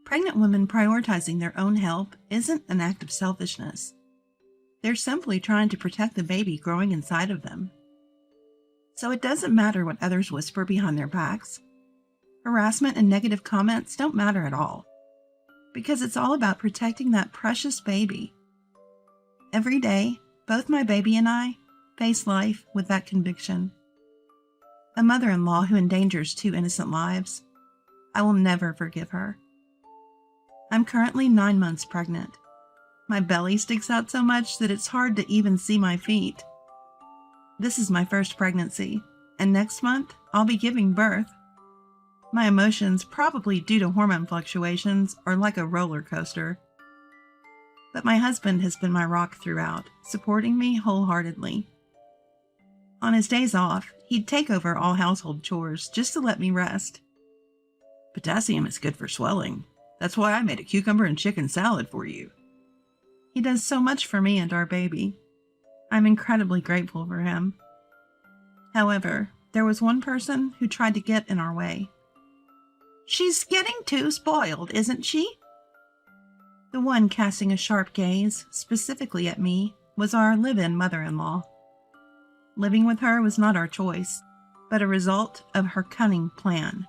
Pregnant women prioritizing their own health isn't an act of selfishness. They're simply trying to protect the baby growing inside of them. So it doesn't matter what others whisper behind their backs. Harassment and negative comments don't matter at all, because it's all about protecting that precious baby. Every day, both my baby and I face life with that conviction. A mother-in-law who endangers two innocent lives, I will never forgive her. I'm currently 9 months pregnant. My belly sticks out so much that it's hard to even see my feet. This is my first pregnancy, and next month I'll be giving birth. My emotions, probably due to hormone fluctuations, are like a roller coaster. But my husband has been my rock throughout, supporting me wholeheartedly. On his days off, he'd take over all household chores just to let me rest. Potassium is good for swelling. That's why I made a cucumber and chicken salad for you. He does so much for me and our baby. I'm incredibly grateful for him. However, there was one person who tried to get in our way. She's getting too spoiled, isn't she? The one casting a sharp gaze, specifically at me, was our live-in mother-in-law. Living with her was not our choice, but a result of her cunning plan.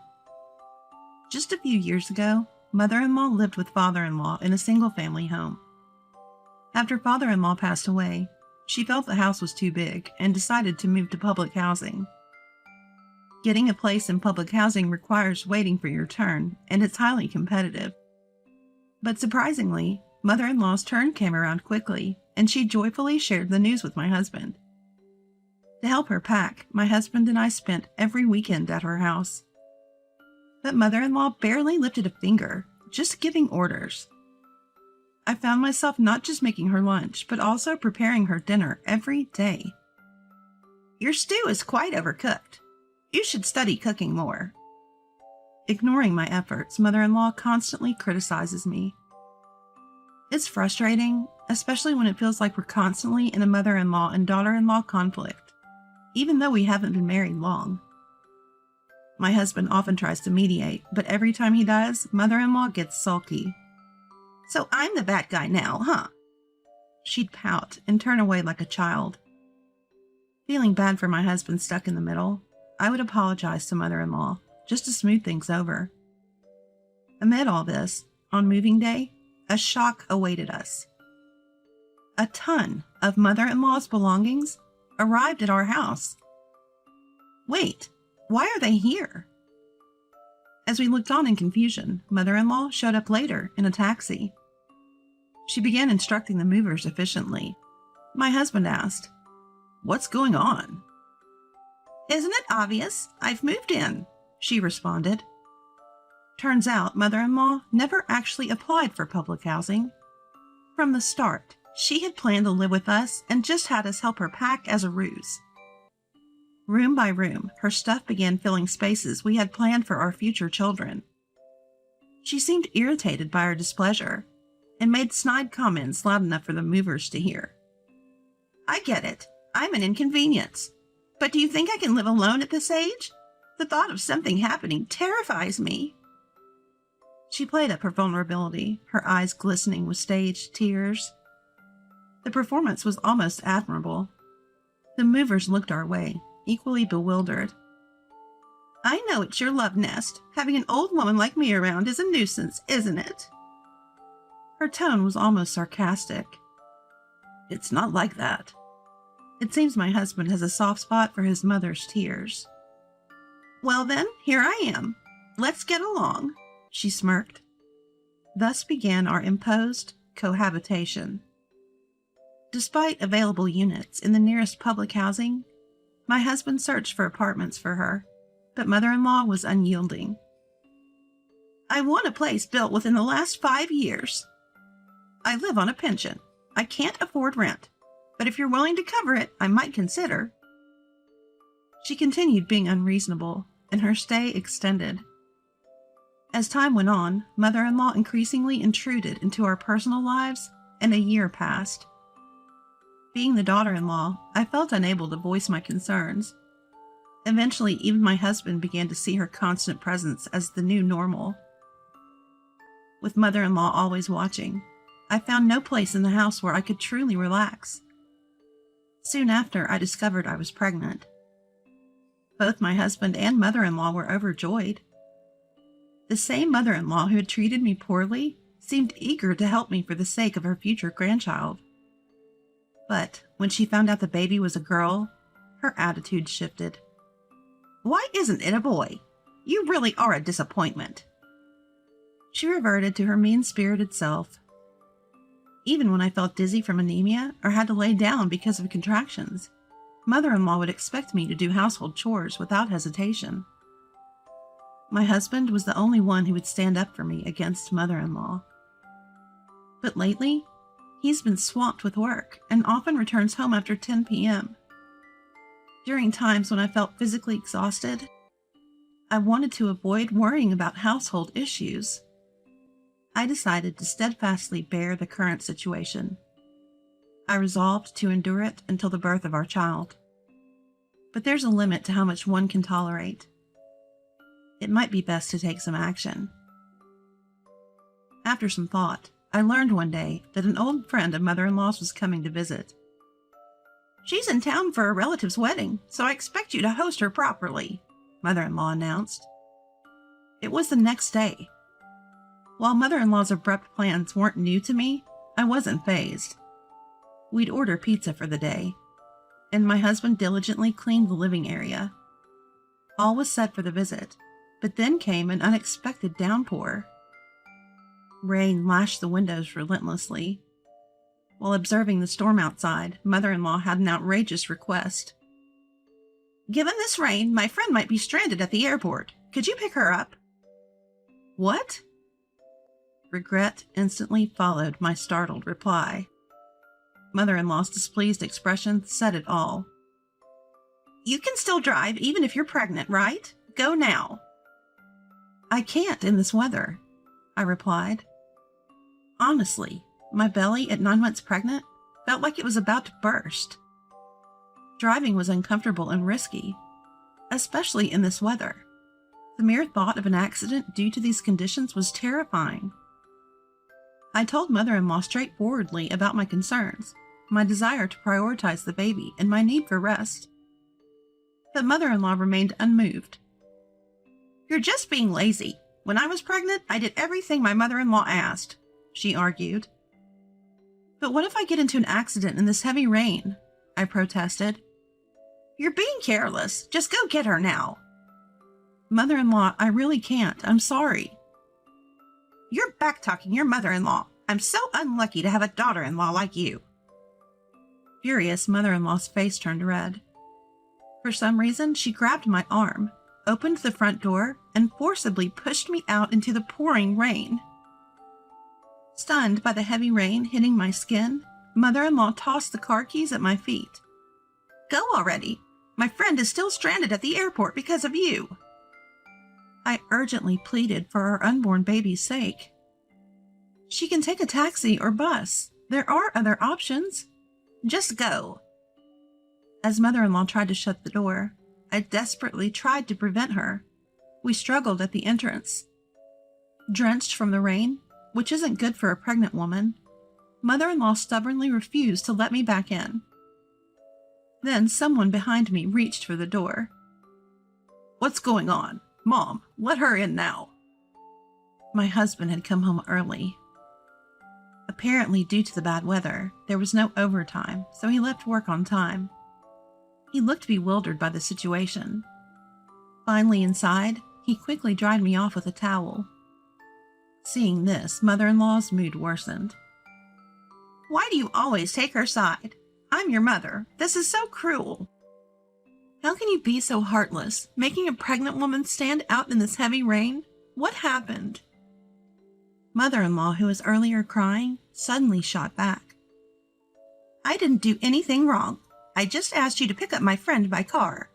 Just a few years ago, mother-in-law lived with father-in-law in a single-family home. After father-in-law passed away, she felt the house was too big and decided to move to public housing. Getting a place in public housing requires waiting for your turn, and it's highly competitive. But surprisingly, mother-in-law's turn came around quickly, and she joyfully shared the news with my husband. To help her pack, my husband and I spent every weekend at her house. But mother-in-law barely lifted a finger, just giving orders. I found myself not just making her lunch, but also preparing her dinner every day. Your stew is quite overcooked. You should study cooking more. Ignoring my efforts, mother-in-law constantly criticizes me. It's frustrating, especially when it feels like we're constantly in a mother-in-law and daughter-in-law conflict, even though we haven't been married long. My husband often tries to mediate, but every time he does, mother-in-law gets sulky. So I'm the bad guy now, huh? She'd pout and turn away like a child. Feeling bad for my husband stuck in the middle, I would apologize to mother-in-law, just to smooth things over. Amid all this, on moving day, a shock awaited us. A ton of mother-in-law's belongings arrived at our house. Wait, why are they here? As we looked on in confusion, mother-in-law showed up later in a taxi. She began instructing the movers efficiently. My husband asked, "What's going on?" Isn't it obvious? I've moved in, she responded. Turns out mother-in-law never actually applied for public housing. From the start, she had planned to live with us and just had us help her pack as a ruse. Room by room, her stuff began filling spaces we had planned for our future children. She seemed irritated by our displeasure and made snide comments loud enough for the movers to hear. I get it. I'm an inconvenience. But do you think I can live alone at this age? The thought of something happening terrifies me. She played up her vulnerability, her eyes glistening with staged tears. The performance was almost admirable. The movers looked our way, equally bewildered. I know it's your love nest. Having an old woman like me around is a nuisance, isn't it? Her tone was almost sarcastic. It's not like that. It seems my husband has a soft spot for his mother's tears. Well then, here I am. Let's get along, she smirked. Thus began our imposed cohabitation. Despite available units in the nearest public housing, my husband searched for apartments for her, but mother-in-law was unyielding. I want a place built within the last 5 years. I live on a pension. I can't afford rent, but if you're willing to cover it, I might consider. She continued being unreasonable, and her stay extended. As time went on, mother-in-law increasingly intruded into our personal lives, and a year passed. Being the daughter-in-law, I felt unable to voice my concerns. Eventually, even my husband began to see her constant presence as the new normal. with mother-in-law always watching. I found no place in the house where I could truly relax. Soon after, I discovered I was pregnant. Both my husband and mother-in-law were overjoyed. The same mother-in-law who had treated me poorly seemed eager to help me for the sake of her future grandchild. But when she found out the baby was a girl, her attitude shifted. "Why isn't it a boy? You really are a disappointment." She reverted to her mean-spirited self. Even when I felt dizzy from anemia or had to lay down because of contractions, mother-in-law would expect me to do household chores without hesitation. My husband was the only one who would stand up for me against mother-in-law. But lately, he's been swamped with work and often returns home after 10 p.m. During times when I felt physically exhausted, I wanted to avoid worrying about household issues. I decided to steadfastly bear the current situation. I resolved to endure it until the birth of our child. But there's a limit to how much one can tolerate. It might be best to take some action. After some thought, I learned one day that an old friend of mother-in-law's was coming to visit. "She's in town for a relative's wedding, so I expect you to host her properly," mother-in-law announced. It was the next day. While mother-in-law's abrupt plans weren't new to me, I wasn't fazed. We'd order pizza for the day, and my husband diligently cleaned the living area. All was set for the visit, but then came an unexpected downpour. Rain lashed the windows relentlessly. While observing the storm outside, mother-in-law had an outrageous request. "Given this rain, my friend might be stranded at the airport. Could you pick her up?" "What?" Regret instantly followed my startled reply. Mother-in-law's displeased expression said it all. "You can still drive even if you're pregnant, right? Go now." "I can't in this weather," I replied. Honestly, my belly at 9 months pregnant felt like it was about to burst. Driving was uncomfortable and risky, especially in this weather. The mere thought of an accident due to these conditions was terrifying. I told mother-in-law straightforwardly about my concerns, my desire to prioritize the baby, and my need for rest. But mother-in-law remained unmoved. "You're just being lazy. When I was pregnant, I did everything my mother-in-law asked," she argued. "But what if I get into an accident in this heavy rain?" I protested. "You're being careless. Just go get her now." "Mother-in-law, I really can't. I'm sorry." "You're back-talking your mother-in-law. I'm so unlucky to have a daughter-in-law like you." Furious, mother-in-law's face turned red. For some reason, she grabbed my arm, opened the front door, and forcibly pushed me out into the pouring rain. Stunned by the heavy rain hitting my skin, mother-in-law tossed the car keys at my feet. "Go already. My friend is still stranded at the airport because of you." I urgently pleaded for our unborn baby's sake. "She can take a taxi or bus. There are other options. Just go." As mother-in-law tried to shut the door, I desperately tried to prevent her. We struggled at the entrance. Drenched from the rain, which isn't good for a pregnant woman, mother-in-law stubbornly refused to let me back in. Then someone behind me reached for the door. "What's going on? Mom, let her in now." My husband had come home early. Apparently, due to the bad weather, there was no overtime, so he left work on time. He looked bewildered by the situation. Finally inside, he quickly dried me off with a towel. Seeing this, mother-in-law's mood worsened. "Why do you always take her side? I'm your mother. This is so cruel." "How can you be so heartless, making a pregnant woman stand out in this heavy rain? What happened?" Mother-in-law, who was earlier crying, suddenly shot back. "I didn't do anything wrong. I just asked you to pick up my friend by car."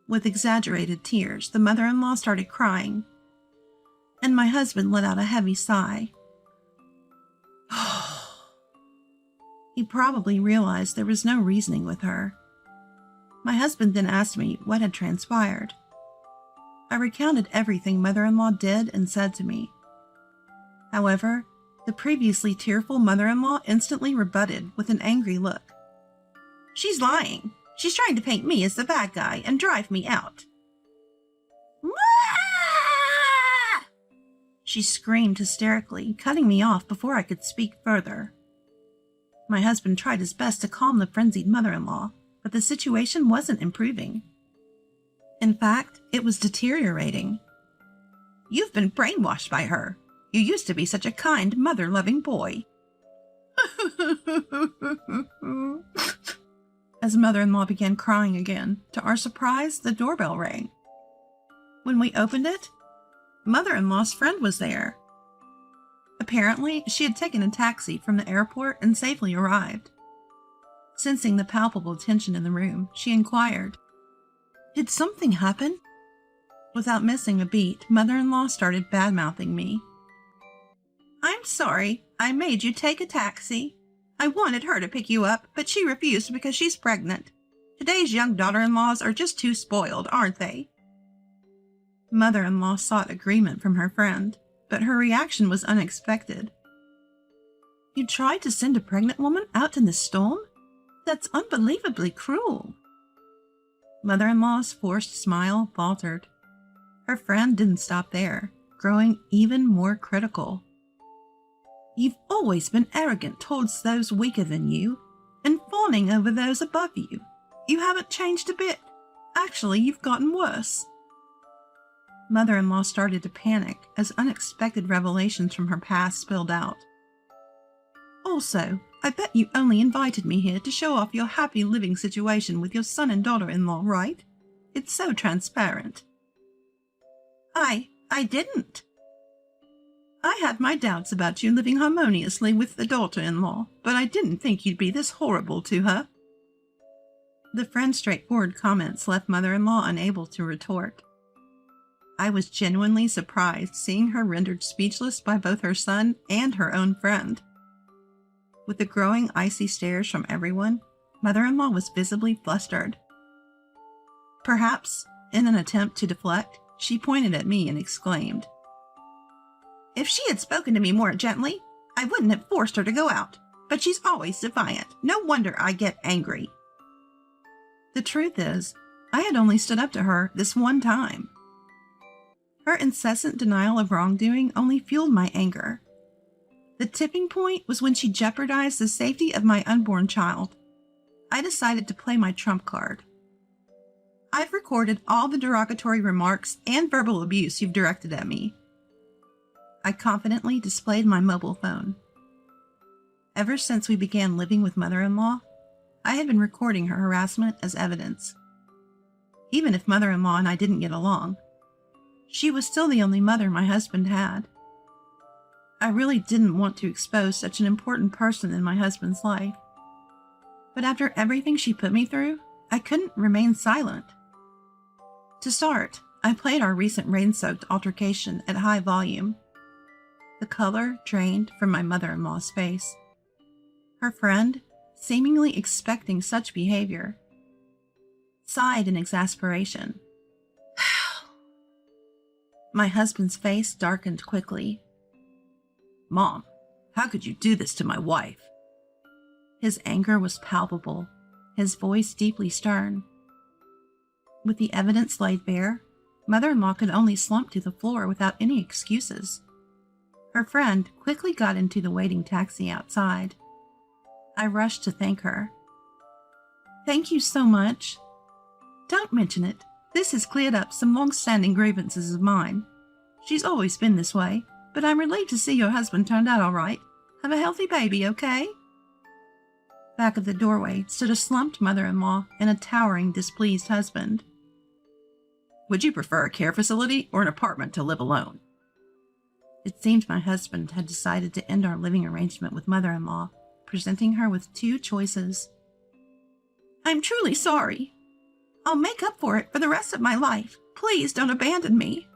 With exaggerated tears, the mother-in-law started crying, and my husband let out a heavy sigh. He probably realized there was no reasoning with her. My husband then asked me what had transpired. I recounted everything mother-in-law did and said to me. However, the previously tearful mother-in-law instantly rebutted with an angry look. She's lying. She's trying to paint me as the bad guy and drive me out. Wah! She screamed hysterically, cutting me off before I could speak further. My husband tried his best to calm the frenzied mother-in-law, but the situation wasn't improving. In fact, it was deteriorating. You've been brainwashed by her. You used to be such a kind, mother-loving boy. As mother-in-law began crying again, to our surprise, the doorbell rang. When we opened it, mother-in-law's friend was there. Apparently, she had taken a taxi from the airport and safely arrived. Sensing the palpable tension in the room, she inquired, "Did something happen?" Without missing a beat, mother-in-law started bad-mouthing me. "I'm sorry, I made you take a taxi. I wanted her to pick you up, but she refused because she's pregnant. Today's young daughter-in-laws are just too spoiled, aren't they?" Mother-in-law sought agreement from her friend, but her reaction was unexpected. "You tried to send a pregnant woman out in the storm? That's unbelievably cruel." Mother-in-law's forced smile faltered. Her friend didn't stop there, growing even more critical. "You've always been arrogant towards those weaker than you, and fawning over those above you. You haven't changed a bit. Actually, you've gotten worse." Mother-in-law started to panic as unexpected revelations from her past spilled out. "Also, I bet you only invited me here to show off your happy living situation with your son and daughter-in-law, right? It's so transparent." I didn't. I had my doubts about you living harmoniously with the daughter-in-law, but I didn't think you'd be this horrible to her." The friend's straightforward comments left mother-in-law unable to retort. I was genuinely surprised seeing her rendered speechless by both her son and her own friend. With the growing icy stares from everyone, mother-in-law was visibly flustered. Perhaps, in an attempt to deflect, she pointed at me and exclaimed, "If she had spoken to me more gently, I wouldn't have forced her to go out, but she's always defiant. No wonder I get angry." The truth is, I had only stood up to her this one time. Her incessant denial of wrongdoing only fueled my anger. The tipping point was when she jeopardized the safety of my unborn child. I decided to play my trump card. "I've recorded all the derogatory remarks and verbal abuse you've directed at me." I confidently displayed my mobile phone. Ever since we began living with mother-in-law, I had been recording her harassment as evidence. Even if mother-in-law and I didn't get along, she was still the only mother my husband had. I really didn't want to expose such an important person in my husband's life. But after everything she put me through, I couldn't remain silent. To start, I played our recent rain-soaked altercation at high volume. The color drained from my mother-in-law's face. Her friend, seemingly expecting such behavior, sighed in exasperation. My husband's face darkened quickly. "Mom, how could you do this to my wife?" His anger was palpable, his voice deeply stern. With the evidence laid bare, mother-in-law could only slump to the floor without any excuses. Her friend quickly got into the waiting taxi outside. I rushed to thank her. "Thank you so much." "Don't mention it. This has cleared up some long-standing grievances of mine. She's always been this way, but I'm relieved to see your husband turned out all right. Have a healthy baby, okay?" Back of the doorway stood a slumped mother-in-law and a towering, displeased husband. "Would you prefer a care facility or an apartment to live alone?" It seemed my husband had decided to end our living arrangement with mother-in-law, presenting her with two choices. "I'm truly sorry. I'll make up for it for the rest of my life. Please don't abandon me."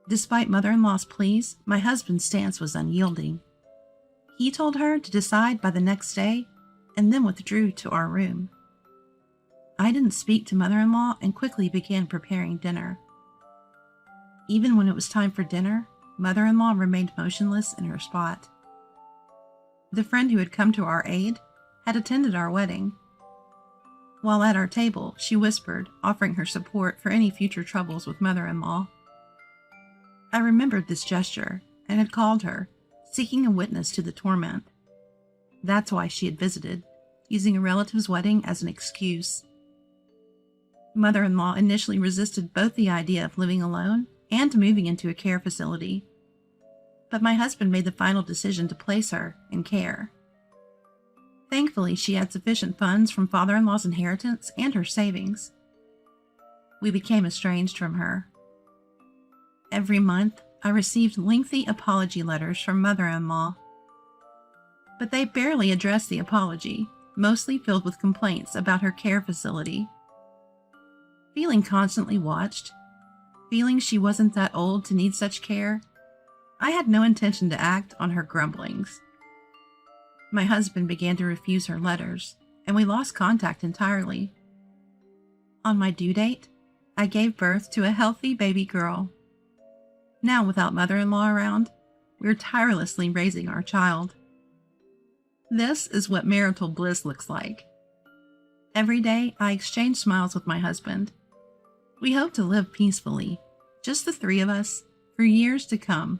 Despite mother-in-law's pleas, my husband's stance was unyielding. He told her to decide by the next day and then withdrew to our room. I didn't speak to mother-in-law and quickly began preparing dinner. Even when it was time for dinner, mother-in-law remained motionless in her spot. The friend who had come to our aid had attended our wedding. While at our table, she whispered, offering her support for any future troubles with mother-in-law. I remembered this gesture and had called her, seeking a witness to the torment. That's why she had visited, using a relative's wedding as an excuse. Mother-in-law initially resisted both the idea of living alone and moving into a care facility, but my husband made the final decision to place her in care. Thankfully, she had sufficient funds from father-in-law's inheritance and her savings. We became estranged from her. Every month, I received lengthy apology letters from mother-in-law, but they barely addressed the apology, mostly filled with complaints about her care facility. Feeling constantly watched, feeling she wasn't that old to need such care, I had no intention to act on her grumblings. My husband began to refuse her letters, and we lost contact entirely. On my due date, I gave birth to a healthy baby girl. Now, without mother-in-law around, we're tirelessly raising our child. This is what marital bliss looks like. Every day, I exchange smiles with my husband. We hope to live peacefully, just the three of us, for years to come.